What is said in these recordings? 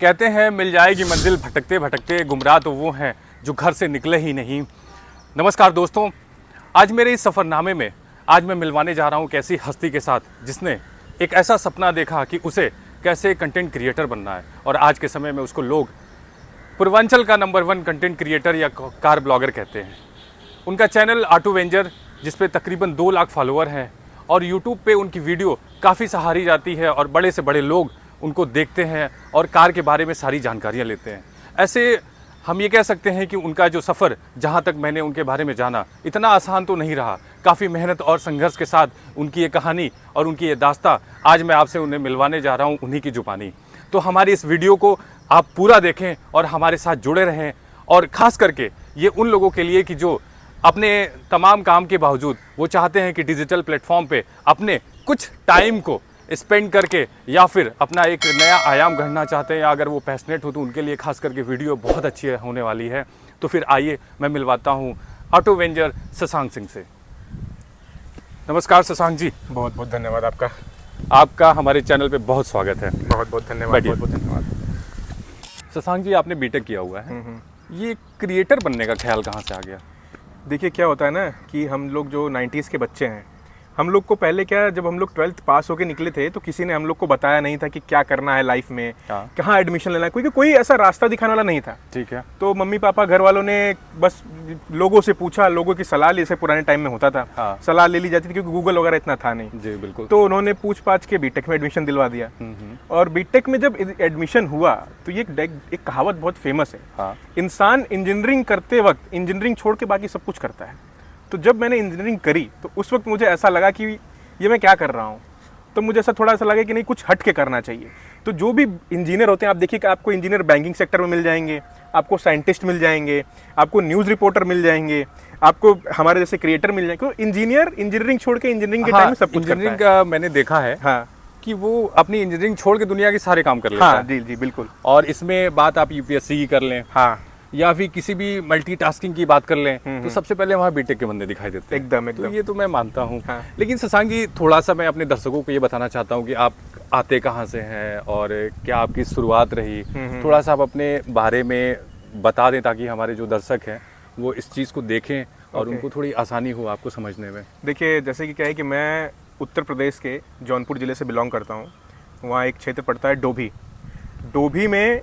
कहते हैं मिल जाएगी मंजिल भटकते भटकते, गुमराह तो वो हैं जो घर से निकले ही नहीं। नमस्कार दोस्तों, आज मेरे इस सफ़रनामे में आज मैं मिलवाने जा रहा हूँ एक ऐसी हस्ती के साथ जिसने एक ऐसा सपना देखा कि उसे कैसे कंटेंट क्रिएटर बनना है, और आज के समय में उसको लोग पूर्वांचल का नंबर 1 कंटेंट क्रिएटर या कार ब्लॉगर कहते हैं। उनका चैनल ऑटो वेंजर, जिस पे तकरीबन 2 लाख फॉलोअर हैं, और यूट्यूब पे उनकी वीडियो काफ़ी सराही जाती है और बड़े से बड़े लोग उनको देखते हैं और कार के बारे में सारी जानकारियाँ लेते हैं। ऐसे हम ये कह सकते हैं कि उनका जो सफ़र, जहाँ तक मैंने उनके बारे में जाना, इतना आसान तो नहीं रहा। काफ़ी मेहनत और संघर्ष के साथ उनकी ये कहानी और उनकी ये दास्तां आज मैं आपसे उन्हें मिलवाने जा रहा हूँ, उन्हीं की ज़ुबानी। तो हमारी इस वीडियो को आप पूरा देखें और हमारे साथ जुड़े रहें, और ख़ास करके ये उन लोगों के लिए कि जो अपने तमाम काम के बावजूद वो चाहते हैं कि डिजिटल प्लेटफॉर्म पे अपने कुछ टाइम को स्पेंड करके या फिर अपना एक नया आयाम गढ़ना चाहते हैं, या अगर वो पैशनेट हो तो उनके लिए खास करके वीडियो बहुत अच्छी होने वाली है। तो फिर आइए मैं मिलवाता हूँ ऑटो वेंजर शशांक सिंह से। नमस्कार शशांक जी। बहुत बहुत धन्यवाद आपका। आपका हमारे चैनल पे बहुत स्वागत है। बहुत बहुत धन्यवाद। बहुत बहुत धन्यवाद। शशांक जी, आपने बीटेक किया हुआ है, ये क्रिएटर बनने का ख्याल कहाँ से आ गया? देखिए क्या होता है ना कि हम लोग जो 90s के बच्चे हैं, हम लोग को पहले क्या, जब हम लोग 12th पास होके निकले थे तो किसी ने हम लोग को बताया नहीं था कि क्या करना है लाइफ में, कहाँ एडमिशन लेना है, क्योंकि कोई ऐसा रास्ता दिखाने वाला नहीं था। ठीक है। तो मम्मी पापा घर वालों ने बस लोगों से पूछा, लोगों की सलाह ली, जैसे पुराने टाइम में होता था। सलाह ले ली जाती थी क्योंकि गूगल वगैरह इतना था नहीं। जी बिल्कुल। तो उन्होंने पूछ पाछ के बीटेक में एडमिशन दिलवा दिया। और बीटेक में जब एडमिशन हुआ तो ये एक कहावत बहुत फेमस है, इंसान इंजीनियरिंग करते वक्त इंजीनियरिंग छोड़ के बाकी सब कुछ करता है। तो जब मैंने इंजीनियरिंग करी तो उस वक्त मुझे ऐसा लगा कि ये मैं क्या कर रहा हूँ। तो मुझे ऐसा थोड़ा सा लगा कि नहीं, कुछ हट के करना चाहिए। तो जो भी इंजीनियर होते हैं, आप देखिए कि आपको इंजीनियर बैंकिंग सेक्टर में मिल जाएंगे, आपको साइंटिस्ट मिल जाएंगे, आपको न्यूज़ रिपोर्टर मिल जाएंगे, आपको हमारे जैसे क्रिएटर मिल जाएंगे। तो इंजीनियरिंग छोड़ के इंजीनियरिंग के टाइम में सब कुछ इंजीनियरिंग का मैंने देखा है कि वो अपनी इंजीनियरिंग छोड़ के दुनिया के सारे काम कर लेता है। जी जी बिल्कुल। और इसमें बात आप यूपीएससी की कर लें, या फिर किसी भी मल्टीटास्किंग की बात कर लें, तो सबसे पहले वहाँ बीटेक के बंदे दिखाई देते हैं। एकदम। तो ये तो मैं मानता हूँ। लेकिन शशांक जी, थोड़ा सा मैं अपने दर्शकों को ये बताना चाहता हूँ कि आप आते कहाँ से हैं और क्या आपकी शुरुआत रही। थोड़ा सा आप अपने बारे में बता दें ताकि हमारे जो दर्शक हैं वो इस चीज़ को देखें और उनको थोड़ी आसानी हो आपको समझने में। देखिए, जैसे कि क्या है कि मैं उत्तर प्रदेश के जौनपुर ज़िले से बिलोंग करता हूँ। वहाँ एक क्षेत्र पड़ता है डोभी। डोभी में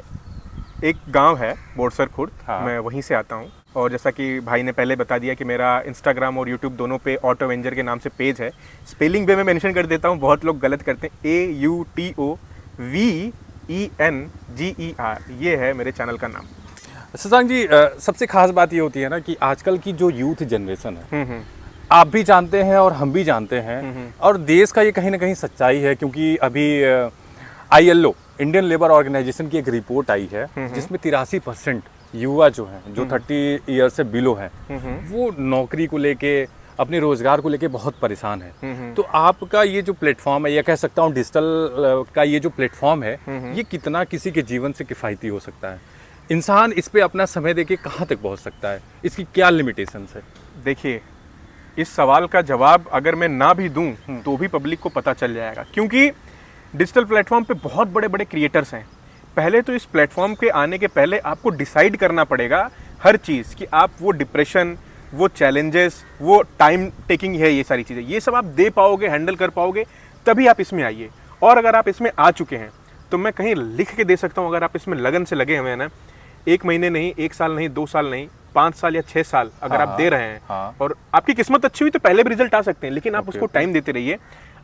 एक गांव है बोरसर खुर्द, मैं वहीं से आता हूँ। और जैसा कि भाई ने पहले बता दिया कि मेरा इंस्टाग्राम और यूट्यूब दोनों पे ऑटो वेंजर के नाम से पेज है। स्पेलिंग भी मैं मेंशन कर देता हूँ, बहुत लोग गलत करते हैं। AUTOVENGER, ये है मेरे चैनल का नाम। शशांक जी, सबसे खास बात ये होती है ना कि आजकल की जो यूथ जनरेशन है, आप भी जानते हैं और हम भी जानते हैं, और देश का ये कहीं ना कहीं सच्चाई है, क्योंकि अभी ILO, इंडियन लेबर ऑर्गेनाइजेशन की एक रिपोर्ट आई है जिसमें 83% युवा जो हैं, जो 30 ईयर से बिलो हैं, वो नौकरी को लेके, अपने रोजगार को लेके बहुत परेशान है। तो आपका ये जो प्लेटफॉर्म है, या कह सकता हूँ डिजिटल का ये जो प्लेटफॉर्म है, ये कितना किसी के जीवन से किफ़ायती हो सकता है? इंसान इस पे अपना समय देके कहाँ तक पहुँच सकता है? इसकी क्या लिमिटेशंस है? देखिए, इस सवाल का जवाब अगर मैं ना भी दूं तो भी पब्लिक को पता चल जाएगा, क्योंकि डिजिटल प्लेटफॉर्म पे बहुत बड़े बड़े क्रिएटर्स हैं। पहले तो इस प्लेटफॉर्म के आने के पहले आपको डिसाइड करना पड़ेगा हर चीज़ कि आप वो डिप्रेशन, वो चैलेंजेस, वो टाइम टेकिंग है, ये सारी चीज़ें, ये सब आप दे पाओगे, हैंडल कर पाओगे, तभी आप इसमें आइए। और अगर आप इसमें आ चुके हैं तो मैं कहीं लिख के दे सकता हूँ, अगर आप इसमें लगन से लगे हुए हैं ना, 1 महीने नहीं, 1 साल नहीं, 2 साल नहीं, 5 साल या 6 साल अगर आप दे रहे हैं, और आपकी किस्मत अच्छी हुई तो पहले भी रिजल्ट आ सकते हैं। लेकिन आप उसको टाइम देते रहिए।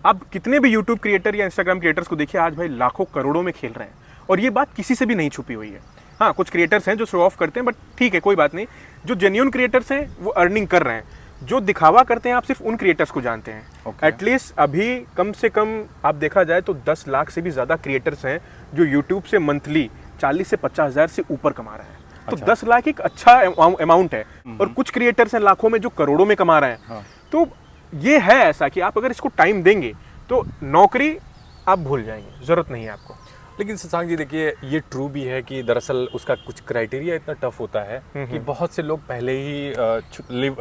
आप कितने भी यूट्यूब क्रिएटर या इंस्टाग्राम क्रिएटर्स को देखिए, आज भाई लाखों करोड़ों में खेल रहे हैं, और ये बात किसी से भी नहीं छुपी हुई है। हाँ, कुछ क्रिएटर्स हैं जो शो ऑफ करते हैं, बट ठीक है, कोई बात नहीं। जो जेन्युइन क्रिएटर्स हैं वो अर्निंग कर रहे हैं। जो दिखावा करते हैं, आप सिर्फ उन क्रिएटर्स को जानते हैं। एटलीस्ट अभी कम से कम आप देखा जाए तो 10 लाख से भी ज़्यादा क्रिएटर्स हैं जो यूट्यूब से मंथली 40 से 50 हज़ार से ऊपर कमा रहे हैं। तो 10 लाख एक अच्छा अमाउंट है, और कुछ क्रिएटर्स हैं लाखों में जो करोड़ों में कमा रहे हैं। तो ये है ऐसा कि आप अगर इसको टाइम देंगे तो नौकरी आप भूल जाएंगे, जरूरत नहीं है आपको। लेकिन शशांक जी, देखिए, ये ट्रू भी है कि दरअसल उसका कुछ क्राइटेरिया इतना टफ होता है कि बहुत से लोग पहले ही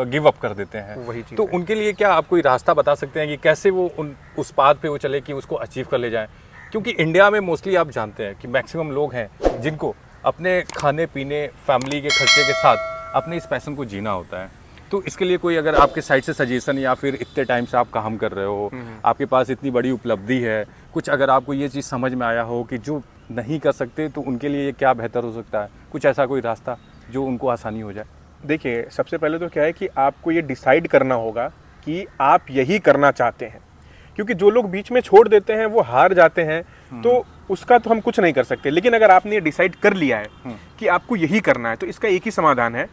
गिव अप कर देते हैं। वही चीज़ तो उनके लिए क्या आप कोई रास्ता बता सकते हैं कि कैसे वो उस बात पे वो चले कि उसको अचीव कर ले जाए? क्योंकि इंडिया में मोस्टली आप जानते हैं कि मैक्सिमम लोग हैं जिनको अपने खाने पीने, फैमिली के खर्चे के साथ अपने इस पैशन को जीना होता है। तो इसके लिए कोई अगर आपके साइड से सजेशन, या फिर इतने टाइम से आप काम कर रहे हो, आपके पास इतनी बड़ी उपलब्धि है, कुछ अगर आपको ये चीज़ समझ में आया हो कि जो नहीं कर सकते तो उनके लिए क्या बेहतर हो सकता है, कुछ ऐसा कोई रास्ता जो उनको आसानी हो जाए? देखिए, सबसे पहले तो क्या है कि आपको ये डिसाइड करना होगा कि आप यही करना चाहते हैं, क्योंकि जो लोग बीच में छोड़ देते हैं वो हार जाते हैं, तो उसका तो हम कुछ नहीं कर सकते। लेकिन अगर आपने ये डिसाइड कर लिया है कि आपको यही करना है, तो इसका एक ही समाधान है।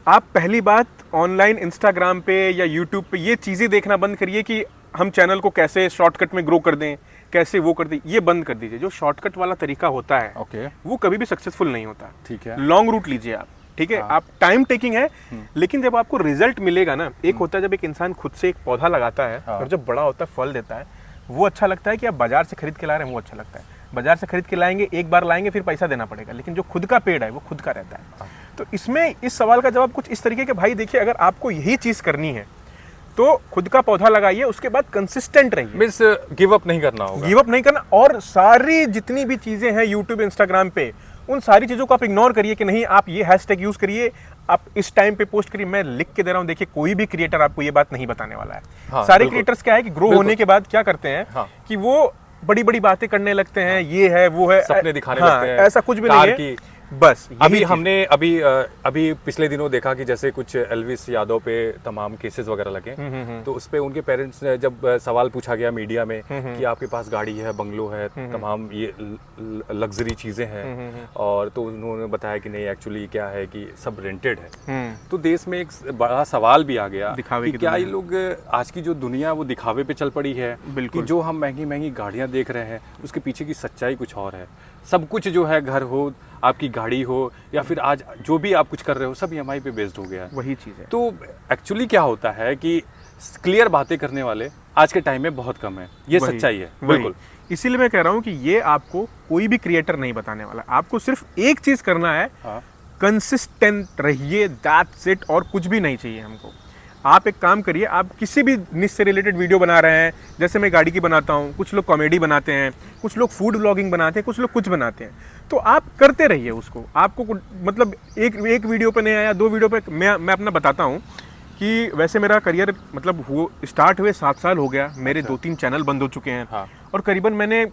आप पहली बात ऑनलाइन इंस्टाग्राम पे या यूट्यूब पे ये चीज़ें देखना बंद करिए कि हम चैनल को कैसे शॉर्टकट में ग्रो कर दें, कैसे वो कर दें, ये बंद कर दीजिए। जो शॉर्टकट वाला तरीका होता है ओके, वो कभी भी सक्सेसफुल नहीं होता। ठीक है, लॉन्ग रूट लीजिए आप, ठीक है। आप टाइम टेकिंग है, लेकिन जब आपको रिजल्ट मिलेगा ना, एक होता है जब एक इंसान खुद से एक पौधा लगाता है और जब बड़ा होता है, फल देता है, वो अच्छा लगता है कि आप बाजार से खरीद के ला रहे हैं, वो अच्छा लगता है। बाजार से खरीद के लाएंगे, एक बार लाएंगे, फिर पैसा देना पड़ेगा, लेकिन जो खुद का पेड़ है वो खुद का रहता है। तो इसमें इस सवाल का जवाब कुछ इस तरीके के, भाई देखिए, अगर आपको यही चीज़ करनी है तो खुद का पौधा लगाइए, उसके बाद कंसिस्टेंट रहिए। मींस गिव अप नहीं करना होगा। गिव अप नहीं करना, और सारी जितनी भी चीज़ें हैं यूट्यूब, इंस्टाग्राम पे, उन सारी चीज़ों को आप इग्नोर करिए कि नहीं, आप ये हैशटैग यूज़ करिए, आप इस टाइम पे पोस्ट करिए। मैं लिख के दे रहा हूँ, देखिए कोई भी क्रिएटर आपको ये बात नहीं बताने वाला है। हाँ, सारे क्रिएटर्स क्या है कि ग्रो होने के बाद क्या करते हैं, हाँ, कि वो बड़ी बड़ी बातें करने लगते हैं, ये है वो है, सपने दिखाने हाँ, लगते हैं, ऐसा कुछ भी नहीं है। बस अभी हमने अभी पिछले दिनों देखा कि जैसे कुछ एल्विस यादव पे तमाम केसेस वगैरह लगे, तो उस पे उनके पेरेंट्स ने जब सवाल पूछा गया मीडिया में कि आपके पास गाड़ी है, बंगलो है, तमाम ये लग्जरी चीजें हैं, और तो उन्होंने बताया कि नहीं, एक्चुअली क्या है कि सब रेंटेड है। तो देश में एक बड़ा सवाल भी आ गया कि क्या ये लोग, आज की जो दुनिया वो दिखावे पे चल पड़ी है, कि जो हम महंगी महंगी गाड़ियां देख रहे हैं उसके पीछे की सच्चाई कुछ और है। सब कुछ जो है, घर हो, आपकी गाड़ी हो, या फिर आज जो भी आप कुछ कर रहे हो, सब EMI पे बेस्ड हो गया है। वही चीज़ है। तो एक्चुअली क्या होता है कि क्लियर बातें करने वाले आज के टाइम में बहुत कम है, ये सच्चाई है। बिल्कुल, इसीलिए मैं कह रहा हूँ कि ये आपको कोई भी क्रिएटर नहीं बताने वाला। आपको सिर्फ एक चीज़ करना है, कंसिस्टेंट रहिए, दैट्स इट, और कुछ भी नहीं चाहिए हमको। आप एक काम करिए, आप किसी भी निश से रिलेटेड वीडियो बना रहे हैं, जैसे मैं गाड़ी की बनाता हूँ, कुछ लोग कॉमेडी बनाते हैं, कुछ लोग फूड व्लॉगिंग बनाते हैं, कुछ लोग कुछ बनाते हैं, तो आप करते रहिए उसको। आपको मतलब एक वीडियो पे नहीं आया, 2 वीडियो पे, मैं अपना बताता हूँ कि वैसे मेरा करियर मतलब वो स्टार्ट हुए 7 साल हो गया, मेरे 2-3 चैनल बंद हो चुके हैं, हाँ, और करीबन मैंने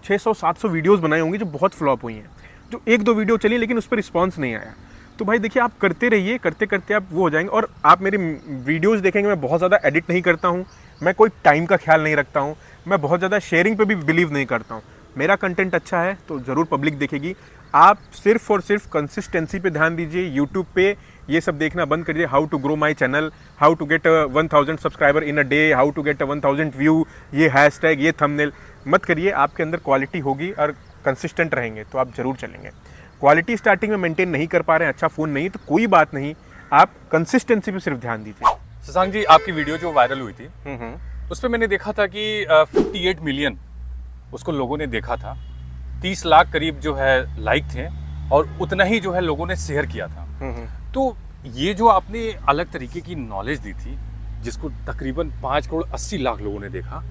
600-700 वीडियोज़ बनाई होंगी जो बहुत फ्लॉप हुई हैं, जो 1-2 वीडियो चली लेकिन उस पर रिस्पॉन्स नहीं आया। तो भाई देखिए, आप करते रहिए, करते करते आप वो हो जाएंगे। और आप मेरी वीडियोस देखेंगे, मैं बहुत ज़्यादा एडिट नहीं करता हूँ, मैं कोई टाइम का ख्याल नहीं रखता हूँ, मैं बहुत ज़्यादा शेयरिंग पे भी बिलीव नहीं करता हूँ। मेरा कंटेंट अच्छा है तो ज़रूर पब्लिक देखेगी। आप सिर्फ और सिर्फ कंसिस्टेंसी पे ध्यान दीजिए। यूट्यूब पे ये सब देखना बंद करिए, how to grow my channel, how to get 1000 subscriber in a day, how to get 1000 view, ये हैशटैग, ये थंबनेल मत करिए। आपके अंदर क्वालिटी होगी और कंसिस्टेंट रहेंगे तो आप ज़रूर चलेंगे। क्वालिटी स्टार्टिंग में मेंटेन नहीं कर पा रहे हैं, अच्छा फ़ोन नहीं, तो कोई बात नहीं, आप कंसिस्टेंसी पे सिर्फ ध्यान दीजिए। शशांक जी, आपकी वीडियो जो वायरल हुई थी, उस पर मैंने देखा था कि 58 मिलियन उसको लोगों ने देखा था, 30 लाख करीब जो है लाइक थे, और उतना ही जो है लोगों ने शेयर किया था। तो ये जो आपने अलग तरीके की नॉलेज दी थी, जिसको तकरीबन 5 करोड़ 80 लाख लोगों ने देखा,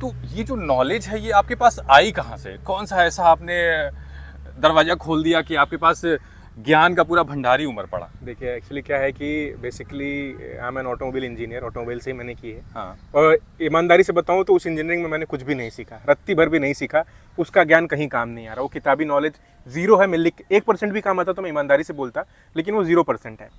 तो ये जो नॉलेज है ये आपके पास आई कहाँ से? कौन सा ऐसा आपने दरवाजा खोल दिया कि आपके पास ज्ञान का पूरा भंडारी उमड़ पड़ा? देखिए, एक्चुअली क्या है कि basically I am an automobile engineer, automobile से ही मैंने की है। हाँ। और ईमानदारी से बताऊं तो उस इंजीनियरिंग में मैंने कुछ भी नहीं सीखा, रत्ती भर भी नहीं सीखा, उसका ज्ञान कहीं काम नहीं आ रहा। वो किताबी नॉलेज 0 है। मैं 1% भी काम आता तो मैं ईमानदारी से बोलता, लेकिन वो 0% है।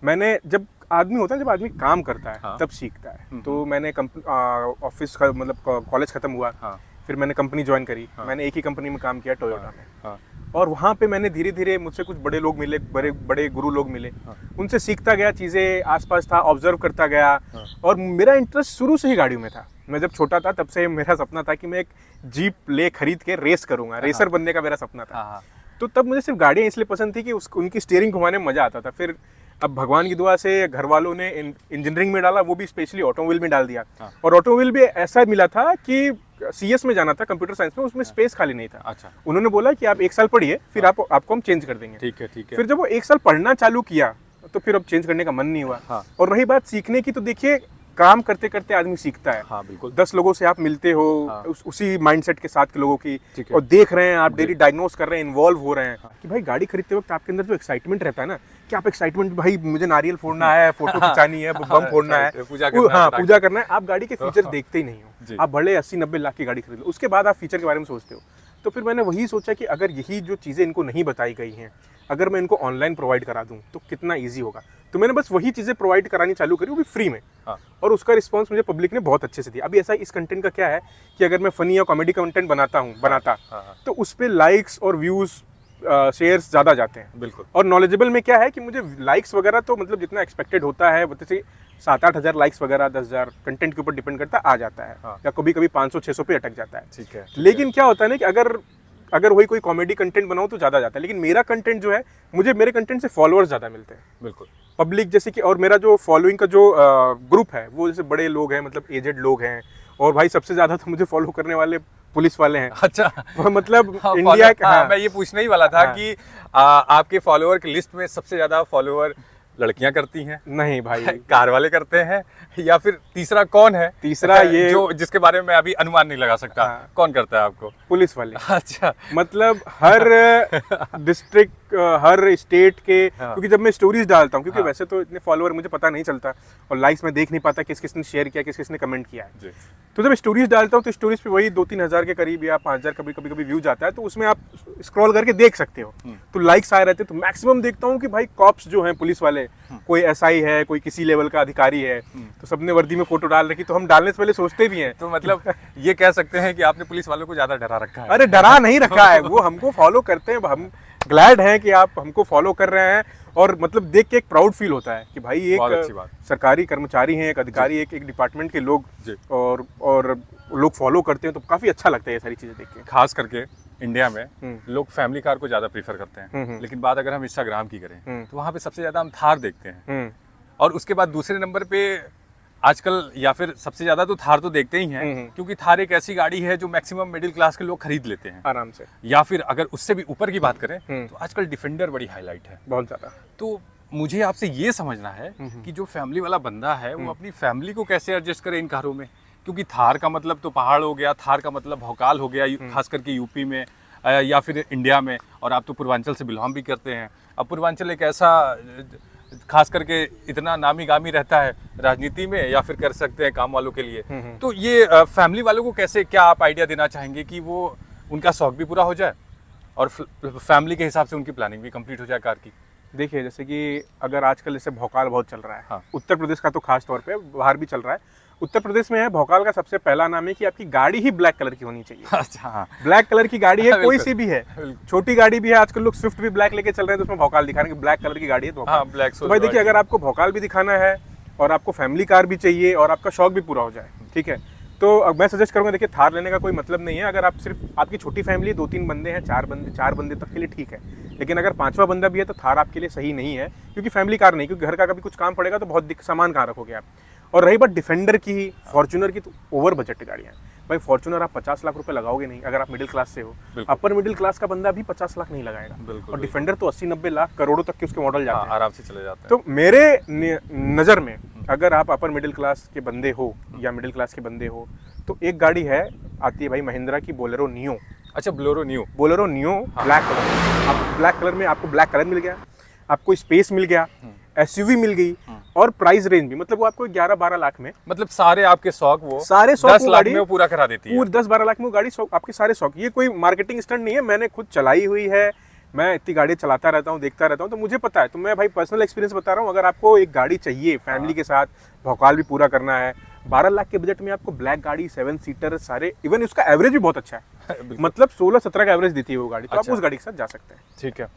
मैंने, जब आदमी होता है, जब आदमी काम करता है, हाँ, तब सीखता है। तो मैंने ऑफिस का मतलब कॉलेज खत्म हुआ, हाँ, फिर मैंने कंपनी ज्वाइन करी, हाँ, मैंने एक ही कंपनी में काम किया, टोयोटा में, हाँ, और वहाँ पे मैंने धीरे धीरे, मुझसे कुछ बड़े लोग मिले, बड़े बड़े गुरु लोग मिले, हाँ, उनसे सीखता गया, चीज़ें आसपास था, ऑब्जर्व करता गया, हाँ, और मेरा इंटरेस्ट शुरू से ही गाड़ियों में था। मैं जब छोटा था तब से मेरा सपना था कि मैं एक जीप खरीद के रेस करूँगा, रेसर बनने का मेरा सपना था। तो तब मुझे सिर्फ गाड़ियाँ इसलिए पसंद थी कि उनकी स्टीयरिंग घुमाने में मज़ा आता था। फिर अब भगवान की दुआ से घर वालों ने इंजीनियरिंग में डाला, वो भी स्पेशली ऑटोमोबाइल में डाल दिया, हाँ, और ऑटोमोबाइल भी ऐसा मिला था कि CS में जाना था, कंप्यूटर साइंस में, उसमें स्पेस खाली नहीं था। अच्छा। उन्होंने बोला कि आप 1 साल पढ़िए, फिर हाँ, आपको हम चेंज कर देंगे। ठीक है, ठीक है। फिर जब वो 1 साल पढ़ना चालू किया तो फिर अब चेंज करने का मन नहीं हुआ। हाँ। और रही बात सीखने की, तो देखिए काम करते करते आदमी सीखता है। हाँ बिल्कुल। 10 लोगों से आप मिलते हो, हाँ। उसी माइंडसेट के साथ के लोगों की, ठीक है। और देख रहे हैं आप, डेली डायग्नोस कर रहे हैं, इन्वॉल्व हो रहे हैं कि भाई गाड़ी खरीदते वक्त आपके अंदर जो एक्साइटमेंट रहता है ना, कि आप एक्साइटमेंट, भाई मुझे नारियल फोड़ना है, फोटो खिंचानी है, बम फोड़ना है, पूजा करना है, हाँ पूजा करना है, आप गाड़ी के फीचर देखते ही नहीं जी। हो। आप बड़े 80-90 लाख की गाड़ी खरीद लो, उसके बाद आप फीचर के बारे में सोचते हो। तो फिर मैंने वही सोचा कि अगर यही जो चीज़ें इनको नहीं बताई गई हैं, अगर मैं इनको ऑनलाइन प्रोवाइड करा दूं तो कितना ईजी होगा। तो मैंने बस वही चीज़ें प्रोवाइड करानी चालू करी, वो भी फ्री में। हाँ। और उसका रिस्पांस मुझे पब्लिक ने बहुत अच्छे से दिया। अभी ऐसा इस कंटेंट का क्या है कि अगर मैं फनी या कॉमेडी कंटेंट बनाता हाँ। तो उस पर लाइक्स और व्यूज़, शेयर्स ज़्यादा जाते हैं। बिल्कुल। और नॉलेजेबल में क्या है कि मुझे लाइक्स वगैरह तो मतलब जितना एक्सपेक्टेड होता है, जैसे 7-8 हज़ार लाइक्स वगैरह, 10,000, कंटेंट के ऊपर डिपेंड करता आ जाता है। हाँ। या कभी कभी 500-600 पे अटक जाता है। ठीक है। लेकिन क्या होता है ना कि अगर वही कोई कॉमेडी कंटेंट बनाऊं तो ज़्यादा जाता है, लेकिन मेरा कंटेंट जो है, मुझे मेरे कंटेंट से फॉलोअर्स ज़्यादा मिलते हैं। बिल्कुल। पब्लिक जैसे कि, और मेरा जो फॉलोइंग का जो ग्रुप है वो जैसे बड़े लोग हैं, मतलब एजेड लोग हैं, और भाई सबसे ज़्यादा तो मुझे फॉलो करने वाले पुलिस वाले हैं। अच्छा। मतलब हाँ, इंडिया का। हाँ, मैं ये पूछने ही वाला था हाँ। कि आपके फॉलोअर की लिस्ट में सबसे ज्यादा फॉलोअर लड़कियां करती हैं, नहीं भाई, कार वाले करते हैं, या फिर तीसरा कौन है? तीसरा ये जो जिसके बारे में मैं अभी अनुमान नहीं लगा सकता। हाँ। कौन करता है आपको? पुलिस वाले। अच्छा। मतलब हर डिस्ट्रिक्ट, हर स्टेट के, हाँ। क्योंकि जब मैं स्टोरीज डालता हूँ, क्योंकि हाँ। वैसे तो इतने फॉलोअर मुझे पता नहीं चलता, और लाइक्स में देख नहीं पाता किस किसने शेयर किया, किस किसने कमेंट किया है। जी। तो जब स्टोरीज डालता हूँ तो स्टोरीज पे वही 2-3 हज़ार के करीब या 5,000 कभी कभी व्यूज आता है, तो उसमें आप स्क्रॉल करके देख सकते हो। तो लाइक्स आए रहते, तो मैक्सिमम देखता हूँ कि भाई कॉप्स जो हैं, पुलिस वाले, कोई एसआई है, कोई किसी लेवल का अधिकारी है, तो सबने वर्दी में फोटो डाल रखी, तो हम डालने से पहले सोचते भी हैं। तो मतलब ये कह सकते हैं कि आपने पुलिस वालों को ज्यादा डरा रखा है। अरे डरा नहीं रखा है, वो हमको फॉलो करते हैं, हम ग्लैड हैं कि आप हमको फॉलो कर रहे हैं, और मतलब देख के एक प्राउड फील होता है कि भाई बहुत अच्छी एक बात। सरकारी कर्मचारी हैं, एक अधिकारी, एक डिपार्टमेंट के लोग, जी। और लोग फॉलो करते हैं, तो काफी अच्छा लगता है ये सारी चीजें देख के। खास करके इंडिया में लोग फैमिली कार को ज्यादा प्रीफर करते हैं, लेकिन बात अगर हम इंस्टाग्राम की करें तो वहां पे सबसे ज्यादा हम थार देखते हैं, और उसके बाद दूसरे नंबर पे आजकल, या फिर सबसे ज्यादा तो थार तो देखते ही हैं, क्योंकि थार एक ऐसी गाड़ी है जो मैक्सिमम मिडिल क्लास के लोग खरीद लेते हैं आराम से। या फिर अगर उससे भी ऊपर की बात करें तो आजकल डिफेंडर बड़ी हाईलाइट है। बहुत ज्यादा। तो मुझे आपसे ये समझना है कि जो फैमिली वाला बंदा है वो अपनी फैमिली को कैसे एडजस्ट करे इन कारों में, क्योंकि थार का मतलब तो पहाड़ हो गया, थार का मतलब भौकाल हो गया, खास करके यूपी में या फिर इंडिया में, और आप तो पूर्वांचल से बिलोंग भी करते हैं। अब पूर्वांचल एक ऐसा, खास करके इतना नामी गामी रहता है राजनीति में, या फिर कर सकते हैं काम वालों के लिए, तो ये फैमिली वालों को कैसे, क्या आप आइडिया देना चाहेंगे कि वो उनका शौक भी पूरा हो जाए और फैमिली के हिसाब से उनकी प्लानिंग भी कंप्लीट हो जाए कार की? देखिए, जैसे कि अगर आजकल जैसे भौकाल बहुत चल रहा है, हाँ। उत्तर प्रदेश का तो खास तौर पे, बाहर भी चल रहा है। उत्तर प्रदेश में है भौकाल का सबसे पहला नाम है कि आपकी गाड़ी ही ब्लैक कलर की होनी चाहिए। अच्छा, हाँ। ब्लैक कलर की गाड़ी है, कोई बिल्कुल, सी भी है, बिल्कुल। छोटी गाड़ी भी है, आजकल लोग स्विफ्ट भी ब्लैक लेके चल रहे हैं, तो उसमें भौकाल दिखा रहे हैं कि ब्लैक कलर की गाड़ी है, तो हाँ, ब्लैक तो भाई देखिए, अगर आपको भौकाल भी दिखाना है और आपको फैमिली कार भी चाहिए और आपका शौक भी पूरा हो जाए, ठीक है, तो अब मैं सजेस्ट करूंगा, देखिए थार लेने का कोई मतलब नहीं है। अगर आप सिर्फ, आपकी छोटी फैमिली 2-3 बंदे हैं, 4 बंदे तक के लिए ठीक है, लेकिन अगर 5वां बंदा भी है तो थार आपके लिए सही नहीं है, क्योंकि फैमिली कार नहीं, क्योंकि घर का कभी कुछ काम पड़ेगा तो बहुत सामान कहाँ रखोगे आप। और रही बात डिफेंडर की, फॉर्च्यूनर की, तो ओवर बजट गाड़ियाँ हैं भाई। फॉर्च्यूनर आप 50 लाख रुपए लगाओगे नहीं, अगर आप मिडिल क्लास से हो। अपर मिडिल क्लास का बंदा भी 50 लाख नहीं लगाएगा, और डिफेंडर तो 80-90 लाख, करोड़ों तक के उसके मॉडल जाते हैं, आराम से चले जाते हैं। तो मेरे नज़र में अगर आप अपर मिडिल क्लास के बंदे हो या मिडिल क्लास के बंदे हो, तो एक गाड़ी है, आती है भाई महिंद्रा की बोलेरो नियो। अच्छा, बोलेरो नियो। ब्लैक कलर, आप ब्लैक कलर में, आपको ब्लैक कलर मिल गया, आपको स्पेस मिल गया, एसयूवी मिल गई, और प्राइस रेंज भी, मतलब वो आपको 11-12 लाख में, मतलब सारे आपके शौक, वो सारे शौक 10 लाख में वो पूरा करा देती है। 10-12 लाख में वो गाड़ी आपके सारे शौक। ये कोई मार्केटिंग स्टंट नहीं है, मैंने खुद चलाई हुई है, मैं इतनी गाड़ी चलाता रहता हूँ, देखता रहता हूँ, तो मुझे पता है। तो मैं भाई पर्सनल एक्सपीरियंस बता रहा हूँ, अगर आपको एक गाड़ी चाहिए फैमिली के साथ, भौकाल भी पूरा करना है, 12 लाख के बजट में आपको ब्लैक गाड़ी, 7 सीटर, सारे, इवन उसका एवरेज भी बहुत अच्छा है, मतलब 16-17 का एवरेज देती है वो गाड़ी, तो आप उस गाड़ी के साथ जा सकते हैं। ठीक है।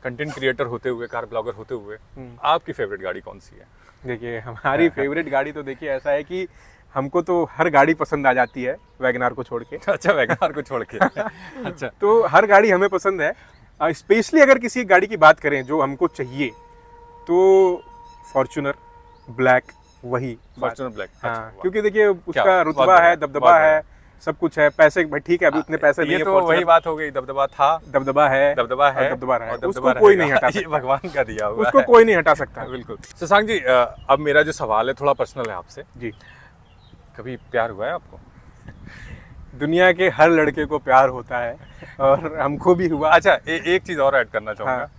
कंटेंट क्रिएटर होते हुए, कार ब्लॉगर होते हुए, आपकी फेवरेट गाड़ी कौन सी है? देखिए, हमारी फेवरेट गाड़ी तो देखिए ऐसा है कि हमको तो हर गाड़ी पसंद आ जाती है, वैगनार को छोड़ के। अच्छा, वैगनार को छोड़ के। अच्छा, तो हर गाड़ी हमें पसंद है। स्पेशली अगर किसी गाड़ी की बात करें जो हमको चाहिए, तो फॉर्च्यूनर ब्लैक, वही फॉर्च्यूनर ब्लैक। हाँ, क्योंकि देखिए उसका बहुत रुतबा बढ़िया, है, दबदबा है, सब कुछ है, पैसे भाई ठीक है, अभी उतने पैसे नहीं ये है, तो Fortuner, वही बात हो गई, दबदबा था, दबदबा है, दबदबा है और दबदबा रहा है, और दबदबा उसको कोई नहीं रहेगा। हटा ये सकता, भगवान का दिया हुआ उसको है। कोई नहीं हटा सकता। बिल्कुल। शशांक जी, अब मेरा जो सवाल है थोड़ा पर्सनल है आपसे। जी, कभी प्यार हुआ है आपको? दुनिया के हर लड़के को प्यार होता है और हमको भी हुआ। अच्छा, एक चीज और ऐड करना चाहूंगा। हाँ।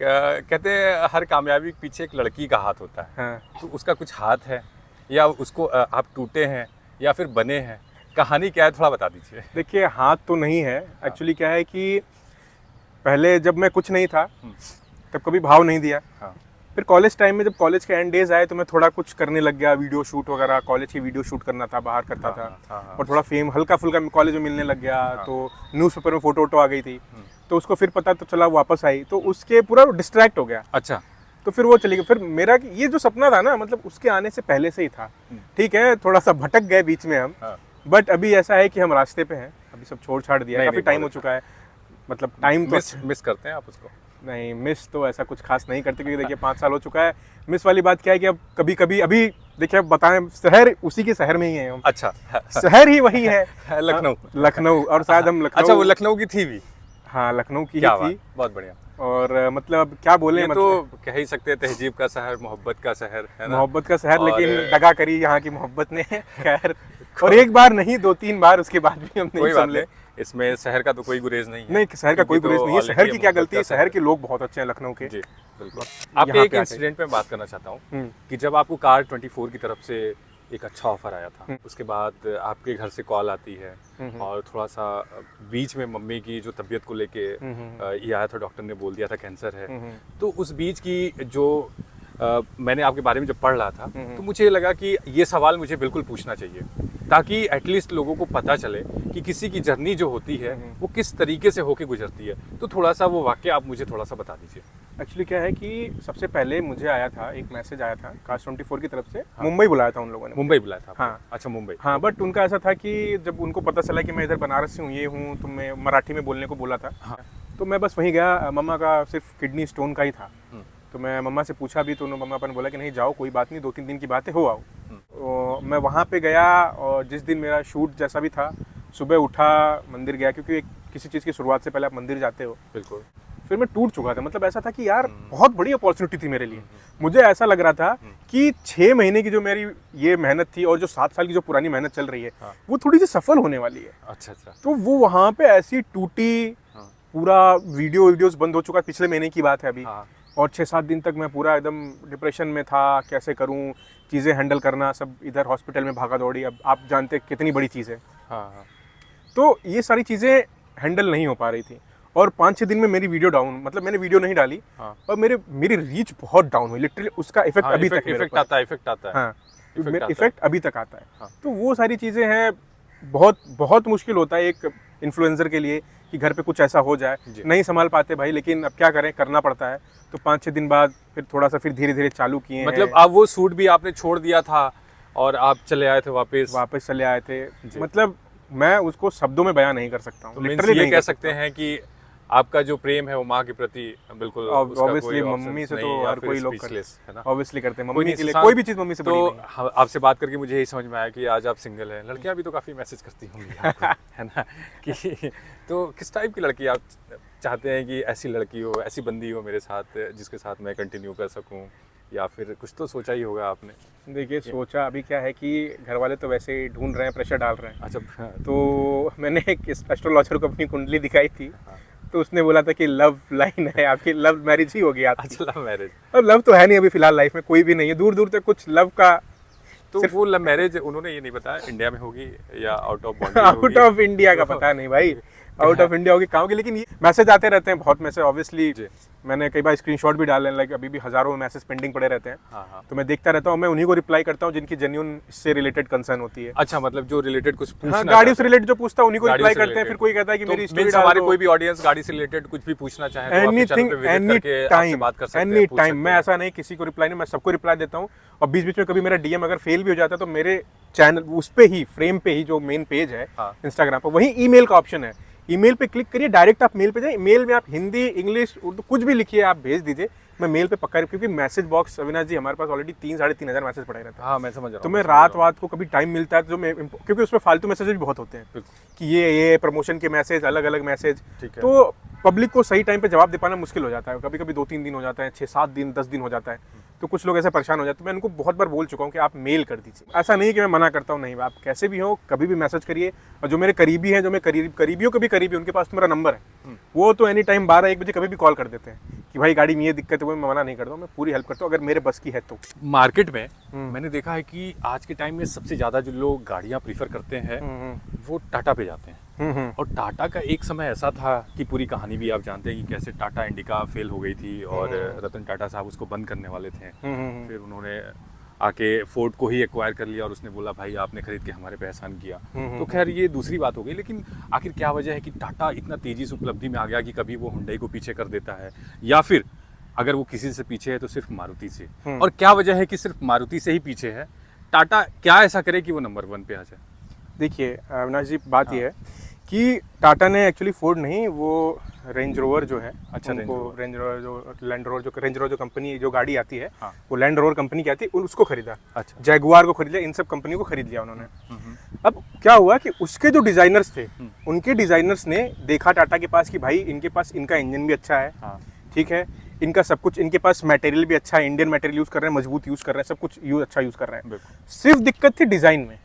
कहते हैं हर कामयाबी के पीछे एक लड़की का हाथ होता है, हाँ, तो उसका कुछ हाथ है या उसको आप टूटे हैं या फिर बने हैं? कहानी क्या है, थोड़ा बता दीजिए। देखिए हाथ तो नहीं है, एक्चुअली क्या है कि पहले जब मैं कुछ नहीं था तब कभी भाव नहीं दिया। हाँ। फिर कॉलेज टाइम में जब कॉलेज के एंड डेज आए तो मैं थोड़ा कुछ करने लग गया, वीडियो शूट वगैरह, कॉलेज की वीडियो शूट करना था, बाहर करता था। हाँ। और थोड़ा फेम हल्का फुल्का कॉलेज में मिलने लग गया, तो न्यूज़पेपर में फोटो वोटो आ गई थी, तो उसको फिर पता तो चला, वापस आई तो उसके पूरा डिस्ट्रैक्ट हो गया। अच्छा। तो फिर वो चली गई। फिर मेरा ये जो सपना था ना, मतलब उसके आने से पहले से ही था। ठीक है, थोड़ा सा भटक गए बीच में हम, हाँ। बट अभी ऐसा है कि हम रास्ते पे हैं, अभी सब छोड़ छाड़ दिया है, नहीं, काफी नहीं, टाइम हो बहुत चुका है। मतलब टाइम तो मिस करते हैं आप उसको? नहीं, मिस तो ऐसा कुछ खास नहीं करते, क्योंकि देखिए 5 साल हो चुका है। मिस वाली बात क्या है कि अब कभी कभी अभी देखिए, अब बताएं, शहर उसी के शहर में ही है हम। अच्छा। शहर ही वही है, लखनऊ। लखनऊ, और शायद हम लखनऊ। अच्छा, वो लखनऊ की थी भी? हाँ, लखनऊ की ही क्या थी। बात, बहुत बढ़िया। और मतलब अब क्या बोले, ये मतलब तो कह ही सकते हैं तहजीब का शहर, मोहब्बत का शहर है ना? मोहब्बत का शहर, और- लेकिन दगा करी यहाँ की मोहब्बत ने। खैर, और एक बार नहीं 2-3 बार, उसके बाद भी हम कोई नहीं बात संभले। नहीं, इसमें शहर का तो कोई गुरेज नहीं है। नहीं, शहर का कोई क्योंकि गुरेज तो नहीं है, शहर already की क्या मोहब्बत गलती है, का शहर के लोग बहुत अच्छे हैं लखनऊ के। जी बिल्कुल। यहाँ आपके एक पे आके। इंसिडेंट पे बात करना चाहता हूँ हम्म। कि जब आपको कार 24 की तरफ से एक अच्छा ऑफर आया था, उसके बाद आपके घर से कॉल आती है और थोड़ा सा बीच में मम्मी की जो तबीयत को लेके ये आया था, डॉक्टर ने बोल दिया था कैंसर है। तो उस बीच की जो मैंने आपके बारे में जब पढ़ रहा था, तो मुझे लगा कि ये सवाल मुझे बिल्कुल पूछना चाहिए, ताकि एटलीस्ट लोगों को पता चले कि किसी की जर्नी जो होती है वो किस तरीके से होके गुजरती है। तो थोड़ा सा वो वाकया आप मुझे थोड़ा सा बता दीजिए। एक्चुअली क्या है कि सबसे पहले मुझे आया था, एक मैसेज आया था कास्ट 24 की तरफ से। मुंबई बुलाया था उन लोगों ने। मुंबई बुलाया था आपको? हाँ। अच्छा, मुंबई। हाँ, बट उनका ऐसा था कि जब उनको पता चला कि मैं इधर बनारस से हूँ, ये हूँ, तो मैं मराठी में बोलने को बोला था। हाँ। तो मैं बस वहीं गया, मम्मा का सिर्फ किडनी स्टोन का ही था। तो मैं मम्मा से पूछा भी, तो उन्होंने मम्मा ने बोला कि नहीं जाओ, कोई बात नहीं, 2-3 दिन की बात है, हो आओ। तो मैं वहाँ पे गया, और जिस दिन मेरा शूट जैसा भी था, सुबह उठा, मंदिर गया, क्योंकि किसी चीज़ की शुरुआत से पहले आप मंदिर जाते हो। बिल्कुल। फिर मैं टूट चुका था, मतलब ऐसा था कि यार बहुत बड़ी अपॉर्चुनिटी थी मेरे लिए। मुझे ऐसा लग रहा था कि 6 महीने की जो मेरी ये मेहनत थी और जो 7 साल की जो पुरानी मेहनत चल रही है, वो थोड़ी सी सफल होने वाली है। अच्छा अच्छा। तो वो वहाँ पे ऐसी टूटी, पूरा वीडियोस बंद हो चुका, पिछले महीने की बात है अभी। हाँ। और 6-7 दिन तक मैं पूरा एकदम डिप्रेशन में था, कैसे करूँ चीज़ें हैंडल करना, सब इधर हॉस्पिटल में भागा दौड़ी। अब आप जानते हैं कितनी बड़ी चीज़ है। हाँ। तो ये सारी चीज़ें हैंडल नहीं हो पा रही थी, और 5-6 दिन में मेरी वीडियो डाउन, मतलब मैंने वीडियो नहीं डाली। हाँ। और मेरी रीच बहुत डाउन हुई, लिटरली उसका इफेक्ट हाँ, अभी तक मेरे इफेक्ट ऊपर। आता है, इफेक्ट आता है। हाँ, Effect आता है। इफेक्ट अभी तक आता है। हाँ। तो वो सारी चीज़ें हैं, बहुत बहुत मुश्किल होता है एक इन्फ्लुएंसर के लिए कि घर पे कुछ ऐसा हो जाए, जी। नहीं संभाल पाते भाई, लेकिन अब क्या करें, करना पड़ता है। तो 5-6 दिन बाद फिर थोड़ा सा फिर धीरे धीरे चालू किए, मतलब आप वो सूट भी आपने छोड़ दिया था और आप चले आए थे वापस चले आए थे। मतलब मैं उसको शब्दों में बयां नहीं कर सकता हूँ, तो means लिटरली ये नहीं कह कर सकते हैं कि आपका जो प्रेम है वो माँ के प्रति बिल्कुल उसका ऑब्वियसली कोई मम्मी options से नहीं तो या हर फिर कोई लोग speechless, है ना? ऑब्वियसली करते हैं, कोई मम्मी नहीं, के लिए सुशांत, कोई भी चीज़ मम्मी से बड़ी तो नहीं है। आपसे बात करके मुझे यही समझ में आया कि आज आप सिंगल हैं। लड़कियां भी तो काफ़ी मैसेज करती होंगी आपको, है ना? कि तो किस टाइप की लड़की आप चाहते हैं कि ऐसी लड़की हो, ऐसी बंदी हो मेरे साथ, जिसके साथ मैं कंटिन्यू कर सकूं, या फिर कुछ तो सोचा ही होगा आपने? देखिए, सोचा अभी क्या है कि घर वाले तो वैसे ही ढूंढ रहे हैं, प्रेशर डाल रहे हैं। अच्छा। तो मैंने एक एस्ट्रोलॉजर को अपनी कुंडली दिखाई थी, तो उसने बोला था कि लव लाइन है आपकी, लव मैरिज ही होगी आपकी। अच्छा, लव मैरिज। और लव तो है नहीं अभी फिलहाल, लाइफ में कोई भी नहीं है, दूर दूर तक कुछ लव का। तो वो लव मैरिज उन्होंने ये नहीं बताया इंडिया में होगी या out of boundary out of India का पता नहीं भाई, आउट ऑफ इंडिया होगी कहाँ होगी, लेकिन ये मैसेज आते रहते हैं, बहुत मैसेज ऑब्वियसली। मैंने कई बार स्क्रीनशॉट भी डाले, लाइक अभी भी हजारों मैसेज पेंडिंग पड़े रहते हैं। हाँ। तो मैं देखता रहता हूँ, मैं उन्हीं को रिप्लाई करता हूँ जिनकी जेन्युइन इससे रिलेटेड कंसर्न होती है। अच्छा, मतलब जो रिलेटेड कुछ पूछना हाँ, गाड़ी से चाहते हैं। रिलेटेड जो पूछता है उन्हीं को गाड़ी रिप्लाई से करते हैं। related। फिर कोई कहता है कि तो मेरी means स्टोरी डाल हमारे दो। कोई भी ऑडियंस गाड़ी से रिलेटेड कुछ भी पूछना चाहे तो आपके चैनल पे विजिट एनी करके आपसे बात कर सकते हैं, एनी पूछ टाइम। सकते मैं हैं। ऐसा नहीं किसी को रिप्लाई नहीं, मैं सबको रिप्लाई देता हूँ। और बीच बीच में कभी मेरा डीएम अगर फेल भी हो जाता है, तो मेरे चैनल उस पे ही, फ्रेम पे ही, जो मेन पेज है हाँ। इंस्टाग्राम पर, वहीं ईमेल का ऑप्शन है। ईमेल पे क्लिक करिए, डायरेक्ट आप मेल पे जाए, मेल में आप हिंदी, इंग्लिश, उर्दू कुछ भी लिखिए, आप भेज दीजिए, मैं मेल पे पक्का, क्योंकि मैसेज बॉक्स अविनाश जी हमारे पास ऑलरेडी 3-3.5 मैसेज पड़े रहते हैं। हाँ मैं समझ रहा हूँ। तो मैं रात को कभी टाइम मिलता है तो मैं, क्योंकि उसमें फालतू मैसेज भी बहुत होते हैं कि ये प्रमोशन के मैसेज, अलग अलग मैसेज, तो पब्लिक को सही टाइम पे जवाब दे पाना मुश्किल हो जाता है। कभी कभी 2-3 दिन हो जाता है, 6-7 दिन 10 दिन हो जाता है, तो कुछ लोग ऐसे परेशान हो जाते हैं। मैं उनको बहुत बार बोल चुका हूँ कि आप मेल कर दीजिए। ऐसा नहीं कि मैं मना करता हूँ, नहीं, आप कैसे भी हो कभी भी मैसेज करिए। और जो मेरे करीबी हैं, जो मैं करीबियों के भी करीबी, उनके पास तो मेरा नंबर है, वो तो एनी टाइम 12-1 बजे कभी भी कॉल कर देते हैं कि भाई गाड़ी में ये दिक्कत है, वो मैं मना नहीं करता हूँ, मैं पूरी हेल्प करता हूँ अगर मेरे बस की है तो। मार्केट में मैंने देखा है कि आज के टाइम में सबसे ज़्यादा जो लोग गाड़ियाँ प्रीफर करते हैं वो टाटा पे जाते हैं। और टाटा का एक समय ऐसा था कि पूरी कहानी भी आप जानते हैं कि कैसे टाटा इंडिका फेल हो गई थी और रतन टाटा साहब उसको बंद करने वाले थे। फिर उन्होंने आके फोर्ड को ही एक्वायर कर लिया और उसने बोला भाई आपने खरीद के हमारे पे एहसान किया। तो खैर ये दूसरी बात हो गई, लेकिन आखिर क्या वजह है कि टाटा इतना तेजी से उपलब्धि में आ गया कि कभी वो हुंडई को पीछे कर देता है, या फिर अगर वो किसी से पीछे है तो सिर्फ मारुति से? और क्या वजह है कि सिर्फ मारुति से ही पीछे है? टाटा क्या ऐसा करे कि वो नंबर 1 पे आ जाए? देखिए अविनाश जी, बात ये है कि टाटा ने एक्चुअली फोर्ड नहीं, वो रेंज रोवर जो है, अच्छा, उनको रेंज रोवर जो कंपनी जो गाड़ी आती है, वो लैंड रोवर कंपनी की आती है, उसको खरीदा। अच्छा, जैगुआर को खरीद लिया, इन सब कंपनी को खरीद लिया उन्होंने। अब क्या हुआ कि उसके जो डिजाइनर्स थे, उनके डिजाइनर्स ने देखा टाटा के पास कि भाई इनके पास इनका इंजन भी अच्छा है, ठीक है, इनका सब कुछ, इनके पास मटेरियल भी अच्छा है, इंडियन मटेरियल यूज कर रहे हैं, मजबूत यूज कर रहे हैं, सब कुछ अच्छा यूज कर रहे हैं। सिर्फ दिक्कत थी डिजाइन में।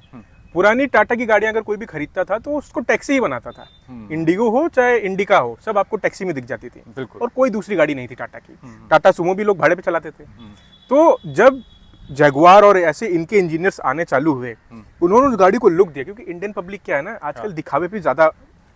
पुरानी टाटा की गाड़ियां अगर कोई भी खरीदता था तो उसको टैक्सी ही बनाता था, इंडिगो हो चाहे इंडिका हो, सब आपको टैक्सी में दिख जाती थी और कोई दूसरी गाड़ी नहीं थी टाटा की। टाटा सुमो भी लोग भाड़े पे चलाते थे। तो जब जैगुआर और ऐसे इनके इंजीनियर्स आने चालू हुए, उन्होंने उस गाड़ी को लुक दिया, क्योंकि इंडियन पब्लिक क्या है ना, आजकल दिखावे पे ज्यादा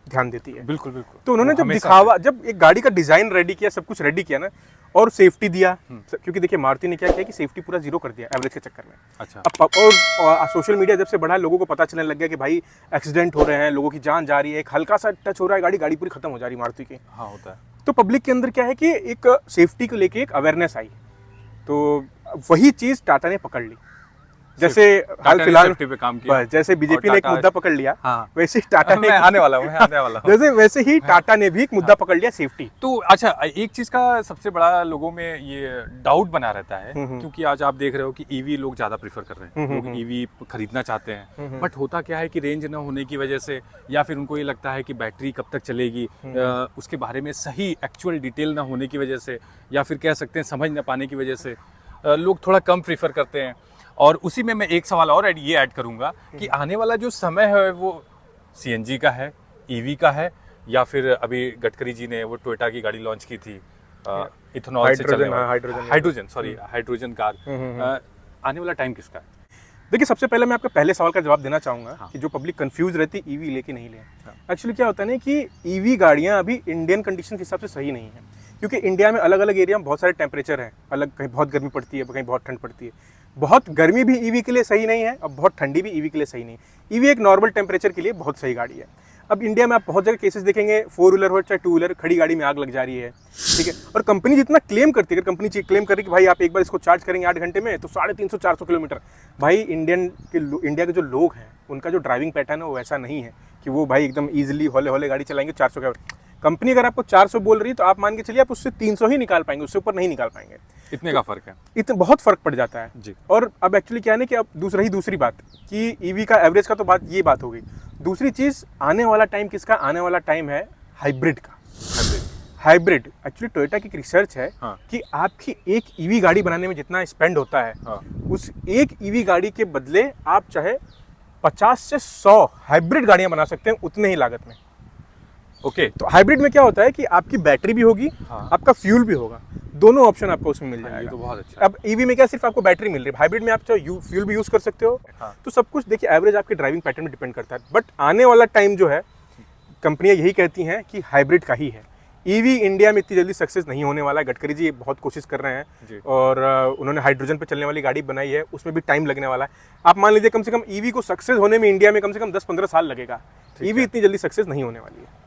ध्यान देती है। बिल्कुल बिल्कुल। तो उन्होंने जब दिखावा, जब एक गाड़ी का डिजाइन रेडी किया, सब कुछ रेडी किया ना, और सेफ्टी दिया, क्योंकि देखिए मारुति ने क्या किया कि सेफ्टी पूरा 0 कर दिया एवरेज के चक्कर में। अच्छा। अब और सोशल मीडिया जब से बढ़ा, लोगों को पता चलने लग गया कि भाई एक्सीडेंट हो रहे हैं, लोगों की जान जा रही है, एक हल्का सा टच हो रहा है, गाड़ी पूरी खत्म हो जा रही है मारुति की। हाँ होता है। तो पब्लिक के अंदर क्या है कि एक सेफ्टी को लेके एक अवेयरनेस आई, तो वही चीज टाटा ने पकड़ ली। जैसे हाल फिलहाल पे काम किया, जैसे बीजेपी ने एक मुद्दा पकड़ लिया, वैसे ही टाटा ने आने वाला हूं। वैसे ही टाटा ने भी एक मुद्दा पकड़ लिया, सेफ्टी। तो अच्छा, एक चीज का सबसे बड़ा लोगों में ये डाउट बना रहता है, क्योंकि आज आप देख रहे हो कि ईवी लोग ज्यादा प्रीफर कर रहे हैं, लोग ईवी खरीदना चाहते हैं, बट होता क्या है कि रेंज न होने की वजह से, या फिर उनको ये लगता है कि बैटरी कब तक चलेगी, उसके बारे में सही एक्चुअल डिटेल ना होने की वजह से, या फिर कह सकते हैं समझ न पाने की वजह से लोग थोड़ा कम प्रीफर करते हैं। और उसी में मैं एक सवाल और ये ऐड करूंगा कि आने वाला जो समय है वो सीएनजी का है, ईवी का है, या फिर अभी गडकरी जी ने वो टोयोटा की गाड़ी लॉन्च की थी इथेनॉल से चलने वाली हाइड्रोजन कार, आने वाला टाइम किसका है? देखिए, सबसे पहले मैं आपका पहले सवाल का जवाब देना चाहूँगा कि जो पब्लिक कंफ्यूज रहती है ईवी लेके नहीं ले। एक्चुअली क्या होता है ना कि ईवी गाड़ियाँ अभी इंडियन कंडीशन के हिसाब से सही नहीं है, क्योंकि इंडिया में अलग अलग एरिया में बहुत सारे टेम्परेचर हैं, अलग, कहीं बहुत गर्मी पड़ती है, कहीं बहुत ठंड पड़ती है। बहुत गर्मी भी ईवी के लिए सही नहीं है और बहुत ठंडी भी ईवी के लिए सही नहीं है। ईवी एक नॉर्मल टेम्परेचर के लिए बहुत सही गाड़ी है। अब इंडिया में आप बहुत जगह केसेस देखेंगे, 4 व्हीलर हो चाहे 2 व्हीलर, खड़ी गाड़ी में आग लग जा रही है, ठीक है। और कंपनी जितना क्लेम करती है, अगर कंपनी क्लेम कर रही है कि भाई आप एक बार इसको चार्ज करेंगे 8 घंटे में तो 350-400 किलोमीटर, भाई इंडिया के जो लोग हैं उनका जो ड्राइविंग पैटर्न है वो वैसा नहीं है कि वो भाई एकदम ईजिली हौले हौले गाड़ी चलाएंगे 400 का। कंपनी अगर आपको 400 बोल रही है तो आप मान के चलिए आप उससे 300 ही निकाल पाएंगे, उससे ऊपर नहीं निकाल पाएंगे। इतने का फर्क है, इतना बहुत फर्क पड़ जाता है जी। और अब एक्चुअली क्या है ना कि अब दूसरी बात कि ईवी का एवरेज का तो बात हो गई। दूसरी चीज, आने वाला टाइम किसका? आने वाला टाइम है हाइब्रिड का। हाइब्रिड एक्चुअली टोयोटा की रिसर्च है कि आपकी एक ईवी गाड़ी बनाने में जितना स्पेंड होता है, उस एक ईवी गाड़ी के बदले आप चाहे 50 से 100 हाइब्रिड गाड़ियां बना सकते हैं उतने ही लागत में। ओके। तो हाइब्रिड में क्या होता है कि आपकी बैटरी भी होगी, आपका फ्यूल भी होगा, दोनों ऑप्शन आपको उसमें मिल जाएगा। ये तो बहुत अच्छा। अब ईवी में क्या सिर्फ आपको बैटरी मिल रही है, हाइब्रिड में आप चाहे फ्यूल भी यूज कर सकते हो। तो सब कुछ देखिए एवरेज आपके ड्राइविंग पैटर्न में डिपेंड करता है। बट आने वाला टाइम जो है, कंपनियां यही कहती हैं कि हाइब्रिड का ही है। ईवी इंडिया में इतनी जल्दी सक्सेस नहीं होने वाला है। गडकरी जी बहुत कोशिश कर रहे हैं और उन्होंने हाइड्रोजन पे चलने वाली गाड़ी बनाई है, उसमें भी टाइम लगने वाला है। आप मान लीजिए कम से कम ईवी को सक्सेस होने में इंडिया में कम से कम 10-15 साल लगेगा। ईवी इतनी जल्दी सक्सेस नहीं होने वाली है।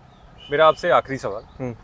मेरा आपसे आखिरी सवाल,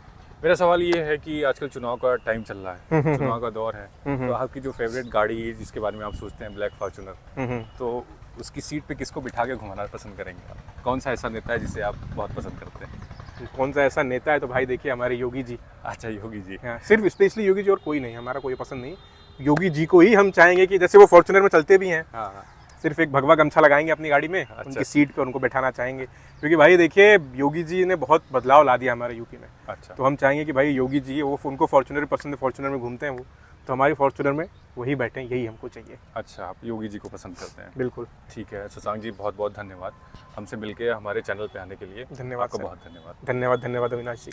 मेरा सवाल ये है कि आजकल चुनाव का टाइम चल रहा है, चुनाव का दौर है, तो आपकी जो फेवरेट गाड़ी है जिसके बारे में आप सोचते हैं, ब्लैक फॉर्च्यूनर, तो उसकी सीट पे किसको बिठा के घुमाना पसंद करेंगे आप? कौन सा ऐसा नेता है जिसे आप बहुत पसंद करते हैं? कौन सा ऐसा नेता है तो भाई देखिए हमारे योगी जी। अच्छा, योगी जी। हाँ, सिर्फ स्पेशली योगी जी और कोई नहीं, हमारा कोई पसंद नहीं। योगी जी को ही हम चाहेंगे कि जैसे वो फॉर्च्यूनर में चलते भी हैं, हाँ। सिर्फ एक भगवा गमछा लगाएंगे अपनी गाड़ी में, उनकी सीट पे उनको बैठाना चाहेंगे। क्योंकि भाई देखिए योगी जी ने बहुत बदलाव ला दिया हमारे यूपी में। अच्छा। तो हम चाहेंगे कि भाई योगी जी, वो उनको फॉर्च्यूनर पसंद है, फॉर्च्यूनर में घूमते हैं वो, तो हमारी फॉर्च्यूनर में वही बैठे, यही हमको चाहिए। अच्छा, आप योगी जी को पसंद करते हैं। बिल्कुल। ठीक है शशांक जी, बहुत बहुत धन्यवाद हमसे मिलके हमारे चैनल पे आने के लिए। धन्यवाद आपको सर। बहुत धन्यवाद। धन्यवाद धन्यवाद अविनाश जी।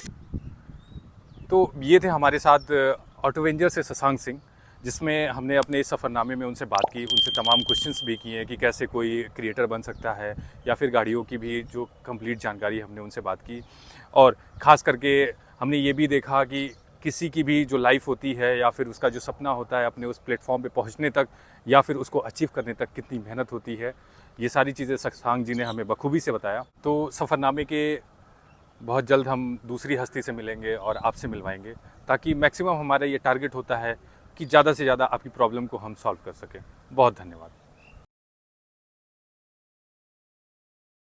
तो ये थे हमारे साथ ऑटोवेंजर से शशांक सिंह, जिसमें हमने अपने इस सफ़रनामे में उनसे बात की, उनसे तमाम क्वेश्चंस भी किए कि कैसे कोई क्रिएटर बन सकता है, या फिर गाड़ियों की भी जो कंप्लीट जानकारी हमने उनसे बात की। और ख़ास करके हमने ये भी देखा कि किसी की भी जो लाइफ होती है या फिर उसका जो सपना होता है अपने उस प्लेटफॉर्म पे पहुंचने तक या फिर उसको अचीव करने तक कितनी मेहनत होती है, ये सारी चीज़ें शशांक जी ने हमें बखूबी से बताया। तो सफ़रनामे के बहुत जल्द हम दूसरी हस्ती से मिलेंगे और आपसे मिलवाएंगे, ताकि मैक्सिमम हमारा ये टारगेट होता है कि ज़्यादा से ज़्यादा आपकी प्रॉब्लम को हम सॉल्व कर सकें। बहुत धन्यवाद।